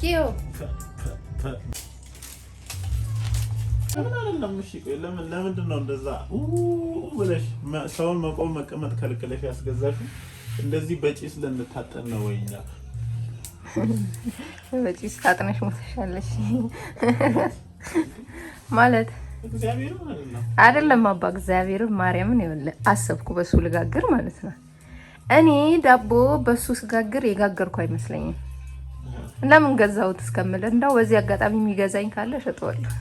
ይው ለምንድን ነው እንደዛ ብለሽ ሰውን መቆም መቀመጥ ከልክለሽ ያስገዛሽው? እንደዚህ በጪስ ልንታጠን ነው ወይኛ? በጪስ ታጥነሽ ሞተሻለሽ ማለት እግዚአብሔር ማለት ነው አይደለም አባ እግዚአብሔር ማርያምን ይወለ አሰብኩ በሱ ልጋግር ማለት ነው። እኔ ዳቦ በሱ ስጋግር የጋገርኩ አይመስለኝም። ለምን ገዛሁት እስከምል እንደው በዚህ አጋጣሚ የሚገዛኝ ካለ እሸጠዋለሁ።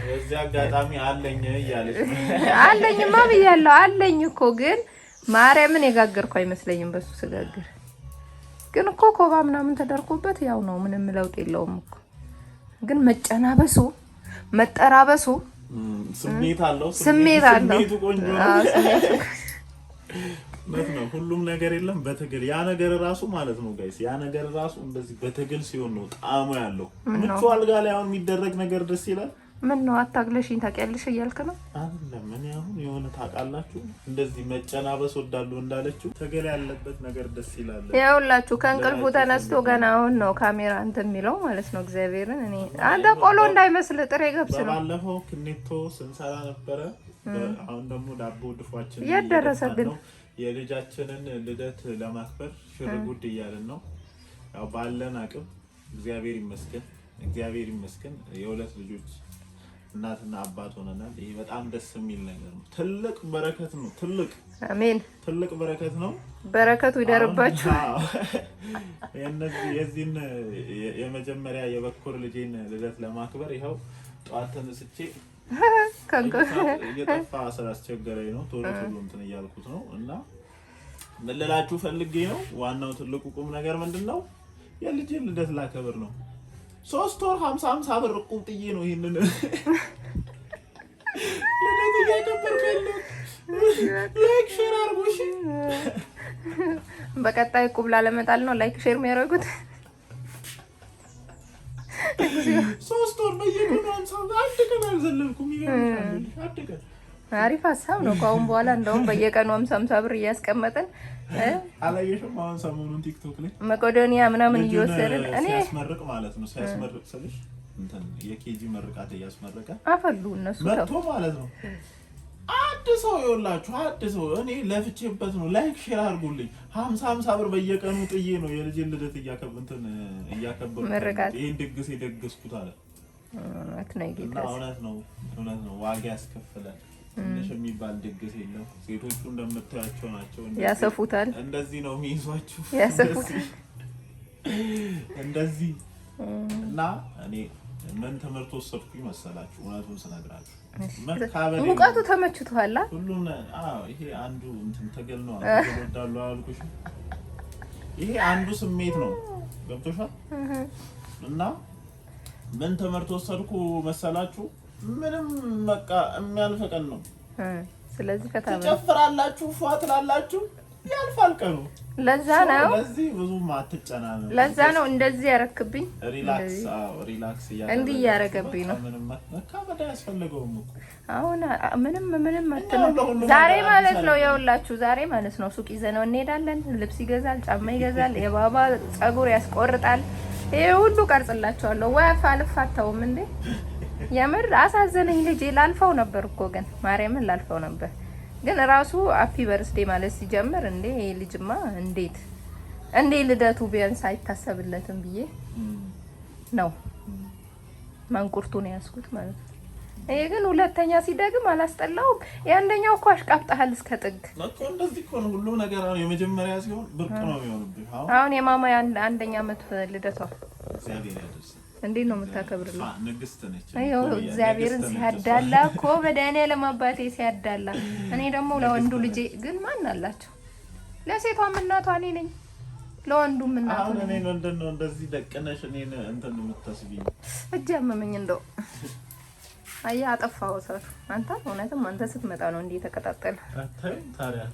በዚህ አጋጣሚ አለኝ እያለሽ አለኝማ ብያለሁ። አለኝ እኮ ግን ማርያምን የጋገርኩ አይመስለኝም በሱ ስጋግር። ግን እኮ ኮባ ምናምን ተደርጎበት ያው ነው፣ ምንም ለውጥ የለውም እኮ። ግን መጨናበሱ መጠራበሱ ስሜት አለው። ስሜቱ ቆንጆ ነው። ሁሉም ነገር የለም በትግል ያ ነገር ራሱ ማለት ነው ጋይስ። ያ ነገር ራሱ እንደዚህ በትግል ሲሆን ነው ጣዕሙ ያለው። ምቹ አልጋ ላይ አሁን የሚደረግ ነገር ደስ ይላል። ምን ነው አታግለሽኝ ታውቂያለሽ እያልክ ነው አይደለም? ምን አሁን የሆነ ታውቃላችሁ እንደዚህ መጨናበስ ወዳሉ እንዳለችው ትግል ያለበት ነገር ደስ ይላል። ያውላችሁ ከእንቅልፉ ተነስቶ ገና አሁን ነው ካሜራ እንትን የሚለው ማለት ነው። እግዚአብሔርን እኔ አንተ ቆሎ እንዳይመስል ጥሬ ገብስ ነው። ባለፈው ክኔቶ ስንሰራ ነበረ። አሁን ደግሞ ዳቦ ድፏችን እየደረሰብን የልጃችንን ልደት ለማክበር ሽርጉድ እያልን ነው። ያው ባለን አቅም እግዚአብሔር ይመስገን የሁለት ልጆች እናትና አባት ሆነናል። ይሄ በጣም ደስ የሚል ነገር ነው። ትልቅ በረከት ነው። አሜን። ትልቅ በረከት ነው። በረከቱ ይደርባችሁ። የዚህን የመጀመሪያ የበኩር ልጄን ልደት ለማክበር ይኸው ጠዋት ተነስቼ እየጠፋ ስላስቸገረኝ ነው ቶሎ እንትን እያልኩት ነው። እና ምን ልላችሁ ፈልጌ ነው፣ ዋናው ትልቁ ቁም ነገር ምንድነው? የልጄን ልደት ላከብር ነው። 3 ወር 50 ብር ቁምጥዬ ነው ይሄንን ልደት እያከበርኩ ያለሁት። ላይክ ሼር አድርጉ እሺ። በቀጣይ ቁብላ ለመጣል ነው ላይክ ሼር የሚያደርጉት። 3 ወር በየቀኑ 50 አንድ ቀን አልዘለልኩም። ይገርምሻል። አንድ ቀን አሪፍ ሀሳብ ነው። ከአሁን በኋላ እንደውም በየቀኑ 50 ብር እያስቀመጥን አላየሽም? አሁን ሰሞኑን ቲክቶክ ላይ መቄዶንያ ምናምን እየወሰድን እኔ ሲያስመርቅ ማለት ነው ሲያስመርቅ ስልሽ እንትን የኬጂ መርቃት እያስመረቀ አፈሉ እነሱ መጥቶ ማለት ነው። አንድ ሰው ይኸውላችሁ፣ አንድ ሰው እኔ ለፍቼበት ነው። ላይክ ሼር አድርጉልኝ። 50 ብር በየቀኑ ጥዬ ነው የልጄን ልደት እያከበርኩ ይሄን ድግስ የደገስኩት አለ። እውነት ነው። ዋጋ ያስከፍላል። ትንሽ የሚባል ድግስ የለም። ሴቶቹ እንደምታያቸው ናቸው። ያሰፉታል። እንደዚህ ነው የሚይዟችሁ። ያሰፉታል እንደዚህ እና እኔ ምን ትምህርት ወሰድኩኝ መሰላችሁ? እውነቱን ስነግራችሁ ሙቀቱ ተመችቷል። ሁሉም ይሄ አንዱ እንትን ትግል ነው። ወዳሉ አልኩሽ። ይሄ አንዱ ስሜት ነው። ገብቶሻል? እና ምን ትምህርት ወሰድኩ መሰላችሁ? ምንም በቃ የሚያልፍ ቀን ነው። ስለዚህ ትጨፍራላችሁ፣ ፏ ትላላችሁ፣ ያልፋል ቀኑ። ለዛ ነው ስለዚህ ብዙም አትጨናነቁ። ለዛ ነው እንደዚህ ያረክብኝ። ሪላክስ እንዲህ ያረገብኝ ነው። ምንም መካበድ አያስፈልገውም እኮ አሁን ምንም አትልም። ዛሬ ማለት ነው የውላችሁ ዛሬ ማለት ነው ሱቅ ይዘነው እንሄዳለን። ልብስ ይገዛል፣ ጫማ ይገዛል፣ የባባ ጸጉር ያስቆርጣል። ይሄ ሁሉ ቀርጽላችኋለሁ። ወፍ አልፋታውም እንዴ! የምር አሳዘነኝ ልጄ። ላልፈው ነበር እኮ ግን ማርያምን ላልፈው ነበር። ግን ራሱ ሃፒ በርዝዴ ማለት ሲጀምር እንዴ ልጅማ እንዴ ልደቱ ቢያንስ አይታሰብለትም ብዬ ነው ማንቁርቱን ያስኩት ማለት ነው። ይሄ ግን ሁለተኛ ሲደግም አላስጠላውም። የአንደኛው እኮ አሽቃብጣሃል እስከ ጥግ እኮ። እንደዚህ እኮ ነው ሁሉ ነገር። አሁን የመጀመሪያ ሲሆን ብርቅ ነው የሚሆንብህ። አሁን የማማ አንደኛ ዓመት ልደቷ እግዚአብሔር ያደርስ። እንዴት ነው የምታከብርልኝ? ንግስት ነች። አዮ እግዚአብሔርን ሲያዳላ እኮ በዳንኤል አባቴ ሲያዳላ። እኔ ደግሞ ለወንዱ ልጄ ግን ማን አላቸው? ለሴቷም እናቷ እኔ ነኝ፣ ለወንዱም እናቷ። አሁን እኔ እንደው እንደዚህ ደቀነሽ እኔን እንትን የምታስቢኝ እጅ አመመኝ እንደው አያ አጠፋው ሰው አንተ እውነትም አንተ ስትመጣ ነው እንዴ ተቀጣጠለ። ታዲያ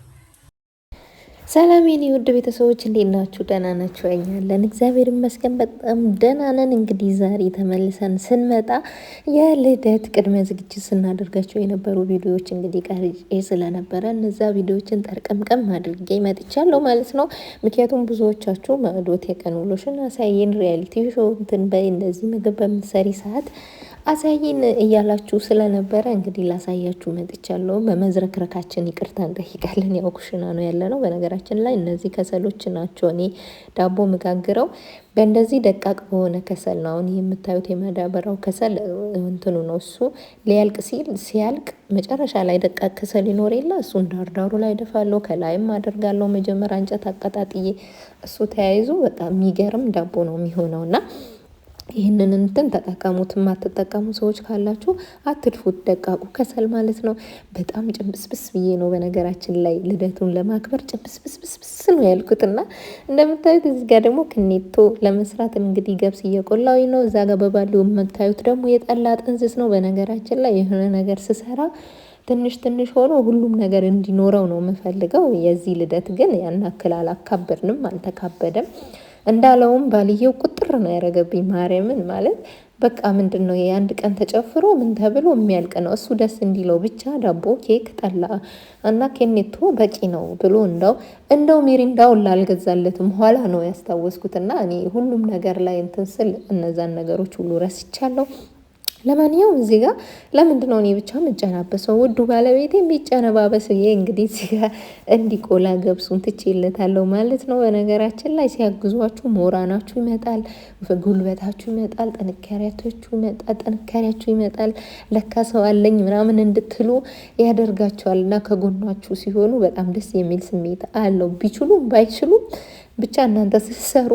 ሰላም የኔ ውድ ቤተሰቦች እንዴት ናችሁ? ደህና ናችሁ? ያኛለን እግዚአብሔር ይመስገን በጣም ደህና ነን። እንግዲህ ዛሬ ተመልሰን ስንመጣ የልደት ቅድመ ዝግጅት ስናደርጋቸው የነበሩ ቪዲዮዎች እንግዲህ ቀርጬ ስለነበረ እነዛ ቪዲዮዎችን ጠርቀምቀም አድርጌ መጥቻለሁ ማለት ነው። ምክንያቱም ብዙዎቻችሁ ማዕዶት የቀን ውሎሽን አሳየን፣ ሪያሊቲ ሾው እንትን በይ፣ እንደዚህ ምግብ በምትሰሪ ሰዓት አሳይን እያላችሁ ስለነበረ እንግዲህ ላሳያችሁ መጥቻለሁ። በመዝረክረካችን ይቅርታ እንጠይቃለን። ያው ኩሽና ነው ያለ ነው። በነገራችን ላይ እነዚህ ከሰሎች ናቸው። እኔ ዳቦ መጋግረው በእንደዚህ ደቃቅ በሆነ ከሰል ነው። አሁን የምታዩት የማዳበሪያው ከሰል እንትኑ ነው። እሱ ሊያልቅ ሲያልቅ መጨረሻ ላይ ደቃቅ ከሰል ይኖር የለ እሱን ዳርዳሩ ላይ ደፋለሁ፣ ከላይም አደርጋለሁ። መጀመሪያ እንጨት አቀጣጥዬ እሱ ተያይዞ በጣም የሚገርም ዳቦ ነው የሚሆነውና ይህንን እንትን ተጠቀሙት። የማትጠቀሙ ሰዎች ካላችሁ አትድፉት። ደቃቁ ከሰል ማለት ነው። በጣም ጭብስብስ ብዬ ነው በነገራችን ላይ ልደቱን ለማክበር ጭብስብስብስ ነው ያልኩትና እንደምታዩት እዚህ ጋር ደግሞ ክኔቶ ለመስራት እንግዲህ ገብስ እየቆላዊ ነው። እዛ ጋር በባሊው የምታዩት ደግሞ የጠላ ጥንስስ ነው። በነገራችን ላይ የሆነ ነገር ስሰራ ትንሽ ትንሽ ሆኖ ሁሉም ነገር እንዲኖረው ነው የምፈልገው። የዚህ ልደት ግን ያን ያክል አላካበድንም፣ አልተካበደም። እንዳለውም ባልየው ቁጥር ነው ያደረገብኝ። ማርያምን ማለት በቃ ምንድነው የአንድ ቀን ተጨፍሮ ምን ተብሎ የሚያልቅ ነው። እሱ ደስ እንዲለው ብቻ ዳቦ፣ ኬክ፣ ጠላ እና ኬኔቶ በቂ ነው ብሎ እንደው ሚሪንዳውን ላልገዛለትም ኋላ ነው ያስታወስኩትና እኔ ሁሉም ነገር ላይ እንትን ስል እነዛን ነገሮች ሁሉ ረስቻለሁ። ለማንኛውም እዚህ ጋር ለምንድን ነው እኔ ብቻ የምጨናበሰው? ውዱ ባለቤቴ የሚጨነባበስ እንግዲህ እዚህ ጋር እንዲቆላ ገብሱን ትቼለታለሁ ማለት ነው። በነገራችን ላይ ሲያግዟችሁ ሞራናችሁ ይመጣል፣ ጉልበታችሁ ይመጣል፣ ጥንካሬያችሁ ይመጣል። ለካ ሰው አለኝ ምናምን እንድትሉ ያደርጋቸዋል እና ከጎኗችሁ ሲሆኑ በጣም ደስ የሚል ስሜት አለው። ቢችሉም ባይችሉም ብቻ እናንተ ስትሰሩ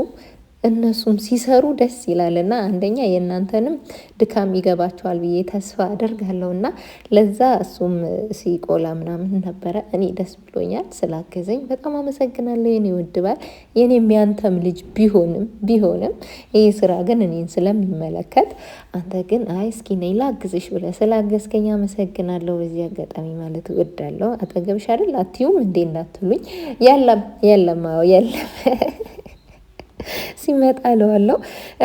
እነሱም ሲሰሩ ደስ ይላልና አንደኛ የእናንተንም ድካም ይገባቸዋል ብዬ ተስፋ አደርጋለሁና ለዛ እሱም ሲቆላ ምናምን ነበረ። እኔ ደስ ብሎኛል ስላገዘኝ በጣም አመሰግናለሁ የኔ ውድ ባል። የኔም ያንተም ልጅ ቢሆንም ይሄ ስራ ግን እኔን ስለሚመለከት አንተ ግን እስኪ ነይ ላግዝሽ ብለህ ስላገዝከኝ አመሰግናለሁ። በዚህ አጋጣሚ ማለት እወዳለሁ። አጠገብሽ አይደል አትዩም እንዴ እንዳትሉኝ። የለም ሲመጣ ለዋለው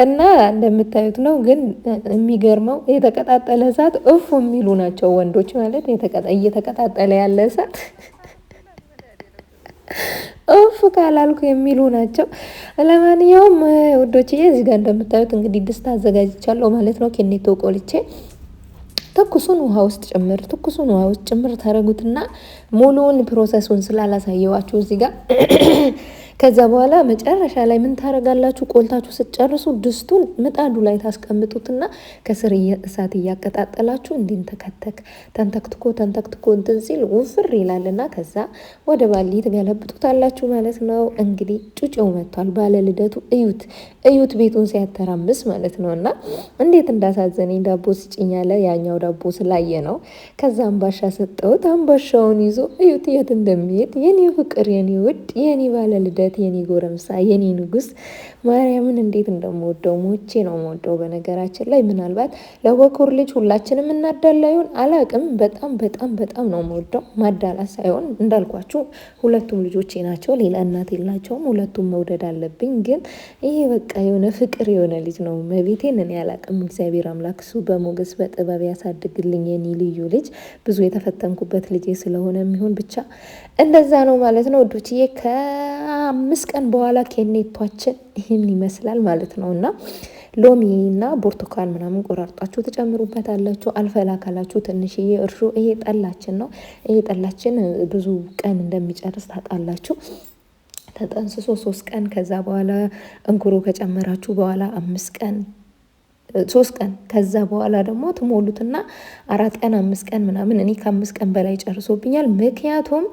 እና እንደምታዩት ነው። ግን የሚገርመው የተቀጣጠለ እሳት እፉ የሚሉ ናቸው ወንዶች ማለት እየተቀጣጠለ ያለ እሳት እፍ ካላልኩ የሚሉ ናቸው። ለማንኛውም ውዶችዬ እዚህ ጋር እንደምታዩት እንግዲህ ድስት አዘጋጅቻለሁ ማለት ነው። ኬኔቶ ቆልቼ ትኩሱን ውሃ ውስጥ ጭምር ታረጉትና ሙሉውን ፕሮሰሱን ስላላሳየዋችሁ እዚህ ጋር ከዛ በኋላ መጨረሻ ላይ ምን ታረጋላችሁ? ቆልታችሁ ስትጨርሱ ድስቱን ምጣዱ ላይ ታስቀምጡትና ከስር እሳት እያቀጣጠላችሁ ተንተክትኮ እንትን ሲል ውፍር ይላልና ከዛ ወደ ባሊ ትገለብጡታላችሁ ማለት ነው። እንግዲህ ጩጬው መጥቷል። ባለ ልደቱ እዩት ቤቱን ሲያተራምስ ማለት ነውና እንዴት እንዳሳዘነኝ ዳቦ ስጭኛለ ያኛው ዳቦ ስላየ ነው። ከዛ አምባሻ ሰጠሁት። አምባሻውን ይዞ እዩት የት እንደሚሄድ የኔ ፍቅር፣ የኔ ውድ፣ የኔ ባለ ልደት፣ የኔ ጎረምሳ፣ የኔ ንጉስ ማርያምን እንዴት እንደምወደው ሞቼ ነው የምወደው። በነገራችን ላይ ምናልባት ለበኩር ልጅ ሁላችንም እናዳላ ይሆን አላቅም። በጣም ነው የምወደው። ማዳላት ሳይሆን እንዳልኳችሁ ሁለቱም ልጆቼ ናቸው። ሌላ እናት የላቸውም። ሁለቱም መውደድ አለብኝ። ግን ይሄ በቃ የሆነ ፍቅር የሆነ ልጅ ነው። መቤቴን እኔ አላቅም። እግዚአብሔር አምላክ እሱ በሞገስ በጥበብ ያሳድግልኝ። የኔ ልዩ ልጅ ብዙ የተፈተንኩበት ልጄ ስለሆነ የሚሆን ብቻ እንደዛ ነው ማለት ነው ወዶችዬ። ከ5 ቀን በኋላ ኬኔቷችን ይህን ይመስላል ማለት ነው። እና ሎሚ እና ብርቱካን ምናምን ቆራርጣችሁ ትጨምሩበታላችሁ። አልፈላ ካላችሁ ትንሽዬ እርሾ። ይሄ ጠላችን ነው። ይሄ ጠላችን ብዙ ቀን እንደሚጨርስ ታውቃላችሁ። ተጠንስሶ 3 ቀን ከዛ በኋላ እንኩሮ ከጨመራችሁ በኋላ 5 ቀን 3 ቀን ከዛ በኋላ ደግሞ ትሞሉትና 4 ቀን 5 ቀን ምናምን። እኔ ከ5 ቀን በላይ ጨርሶብኛል። ምክንያቱም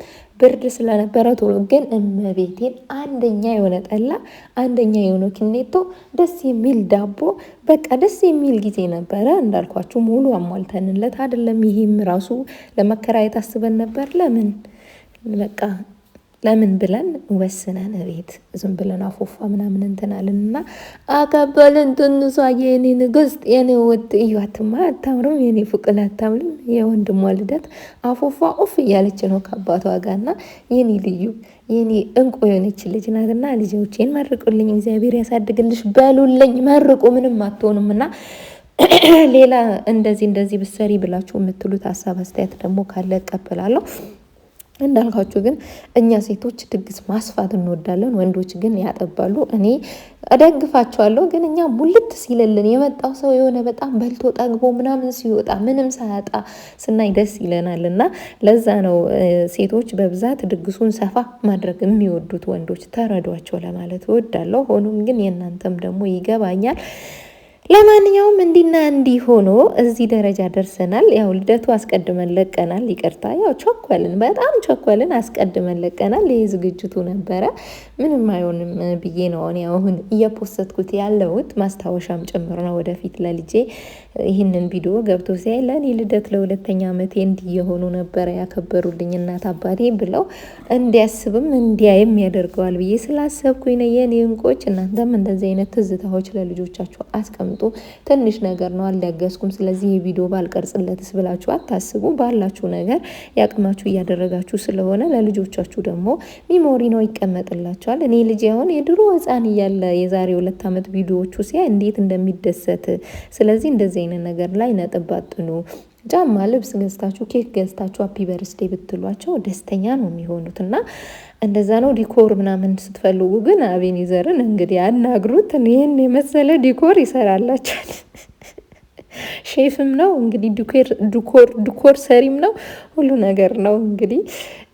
ብርድ ስለነበረ ቶሎ። ግን እመቤቴን አንደኛ የሆነ ጠላ፣ አንደኛ የሆነ ኪኔቶ፣ ደስ የሚል ዳቦ፣ በቃ ደስ የሚል ጊዜ ነበረ። እንዳልኳችሁ ሙሉ አሟልተንለት አይደለም። ይሄም ራሱ ለመከራየት አስበን ነበር። ለምን በቃ ለምን ብለን ወስነን ቤት ዝም ብለን አፎፋ ምናምን እንትናልንና አከበልን ትንሷ የኔ ንግስት የኔ ወጥ እያትማ አታምርም የኔ ፍቅል አታምርም የወንድሟ ልደት አፎፋ ኦፍ እያለች ነው ከአባቷ ጋርና የኔ ልዩ የኔ እንቁ የሆነች ልጅ ናትና ልጆቼን መርቁልኝ እግዚአብሔር ያሳድግልሽ በሉልኝ መርቁ ምንም አትሆኑምና ሌላ እንደዚህ ብሰሪ ብላችሁ የምትሉት ሐሳብ አስተያየት ደግሞ ካለ እቀበላለሁ። እንዳልካችሁ ግን እኛ ሴቶች ድግስ ማስፋት እንወዳለን፣ ወንዶች ግን ያጠባሉ። እኔ እደግፋቸዋለሁ፣ ግን እኛ ሙልት ሲልልን የመጣው ሰው የሆነ በጣም በልቶ ጠግቦ ምናምን ሲወጣ ምንም ሳያጣ ስናይ ደስ ይለናል። እና ለዛ ነው ሴቶች በብዛት ድግሱን ሰፋ ማድረግ የሚወዱት፣ ወንዶች ተረዷቸው ለማለት እወዳለሁ። ሆኖም ግን የእናንተም ደግሞ ይገባኛል። ለማንኛውም እንዲና እንዲህ ሆኖ እዚህ ደረጃ ደርሰናል። ያው ልደቱ አስቀድመን ለቀናል። ይቅርታ ያው ቸኮልን፣ በጣም ቸኮልን። አስቀድመን ለቀናል። ይሄ ዝግጅቱ ነበረ። ምንም አይሆንም ብዬ ነው እኔ አሁን እየፖስተትኩት ያለሁት ማስታወሻም ጭምር ነው። ወደፊት ለልጄ ይህንን ቪዲዮ ገብቶ ሲያይ ለእኔ ልደት ለሁለተኛ ዓመቴ እንዲህ የሆኑ ነበረ ያከበሩልኝ እናት አባቴ ብለው እንዲያስብም እንዲያይም ያደርገዋል ብዬ ስላሰብኩኝ ነው። የኔ እንቆች እናንተም እንደዚህ አይነት ትዝታዎች ለልጆቻችሁ አስቀምጡ። ትንሽ ነገር ነው አልዳገስኩም። ስለዚህ የቪዲዮ ባልቀርጽለትስ ብላችሁ አታስቡ። ባላችሁ ነገር ያቅማችሁ እያደረጋችሁ ስለሆነ ለልጆቻችሁ ደግሞ ሚሞሪ ነው ይቀመጥላችኋል። እኔ ልጅ አሁን የድሮ ሕፃን እያለ የዛሬ 2 ዓመት ቪዲዮዎቹ ሲያይ እንዴት እንደሚደሰት ስለዚህ እንደዚህ አይነት ነገር ላይ ነጥብ አጥኑ። ጫማ ልብስ ገዝታችሁ ኬክ ገዝታችሁ ሃፒ በርዝዴ ብትሏቸው ደስተኛ ነው የሚሆኑትና እንደዛ ነው። ዲኮር ምናምን ስትፈልጉ ግን አቤኔዘርን እንግዲህ አናግሩት። ይሄን የመሰለ ዲኮር ይሰራላችኋል። ሼፍም ነው እንግዲህ ዲኮር ሰሪም ነው፣ ሁሉ ነገር ነው እንግዲህ።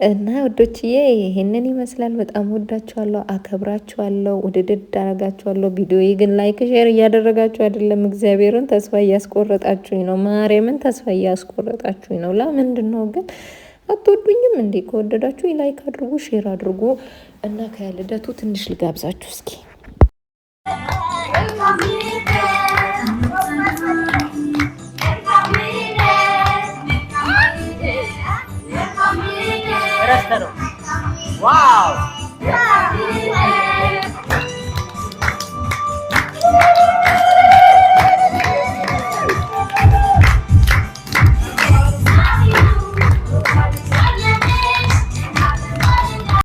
እና ወዶችዬ ይሄንን ይመስላል። በጣም ወዳችኋለሁ፣ አከብራችኋለሁ፣ ውድድድ አረጋችኋለሁ። ቪዲዮ ግን ላይክ ሼር እያደረጋችሁ አይደለም። እግዚአብሔርን ተስፋ እያስቆረጣችሁኝ ነው። ማርያምን ተስፋ እያስቆረጣችሁኝ ነው። ለምንድን ነው ግን አትወዱኝም እንዴ? ከወደዳችሁ ላይክ አድርጉ፣ ሼር አድርጉ እና ከልደቱ ትንሽ ልጋብዛችሁ እስኪ። Wow!